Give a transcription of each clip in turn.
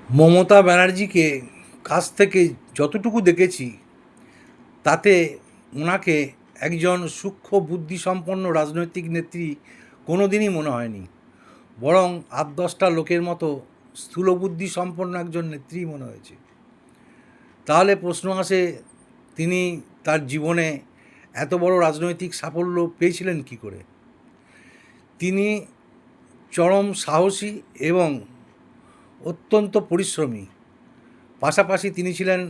মমতা ব্যানার্জিকে কাছ থেকে যতটুকু দেখেছি তাতে ওনাকে একজন সূক্ষ্ম বুদ্ধিসম্পন্ন রাজনৈতিক নেত্রী কোনো দিনই মনে হয়নি, বরং ৮-১০টা লোকের মতো স্থূলবুদ্ধি সম্পন্ন একজন নেত্রী মনে হয়েছে। তাহলে প্রশ্ন আসে, তিনি তার জীবনে এত বড় রাজনৈতিক সাফল্য পেয়েছিলেন কী করে? তিনি চরম সাহসী এবং অত্যন্ত পরিশ্রমী, পাশাপাশি তিনি ছিলেন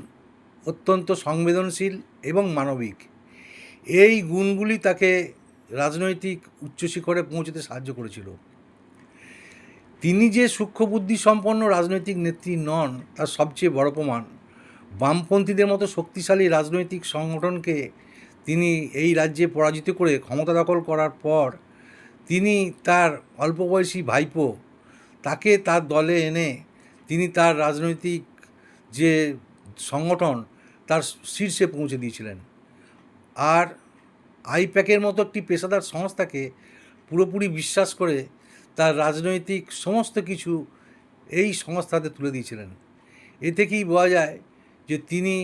অত্যন্ত সংবেদনশীল এবং মানবিক। এই গুণগুলি তাকে রাজনৈতিক উচ্চ শিখরে পৌঁছতে সাহায্য করেছিল। তিনি যে সূক্ষ্মবুদ্ধি সম্পন্ন রাজনৈতিক নেত্রী নন তার সবচেয়ে বড় প্রমাণ, বামপন্থীদের মতো শক্তিশালী রাজনৈতিক সংগঠনকে তিনি এই রাজ্যে পরাজিত করে ক্ষমতা দখল করার পর তিনি তার অল্প বয়সী ভাইপো তাকে তার দলে এনে তিনি তার রাজনৈতিক যে সংগঠন তার শীর্ষে পৌঁছে দিয়েছিলেন। আর আইপ্যাকের মতো একটি পেশাদার সংস্থাকে পুরোপুরি বিশ্বাস করে তার রাজনৈতিক সমস্ত কিছু এই সংস্থাতে তুলে দিয়েছিলেন। এ থেকেই বোঝা যায় যে তিনি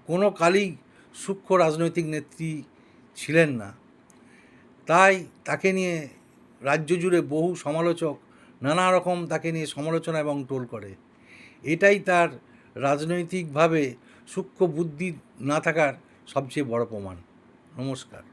কোনো কালেই সূক্ষ্ম রাজনৈতিক নেত্রী ছিলেন না। তাই তাকে নিয়ে রাজ্য জুড়ে বহু সমালোচক নানা রকম তাকে নিয়ে সমালোচনা এবং ট্রোল করে। এটাই তার রাজনৈতিকভাবে সূক্ষ্ম বুদ্ধি না থাকার সবচেয়ে বড় প্রমাণ। নমস্কার।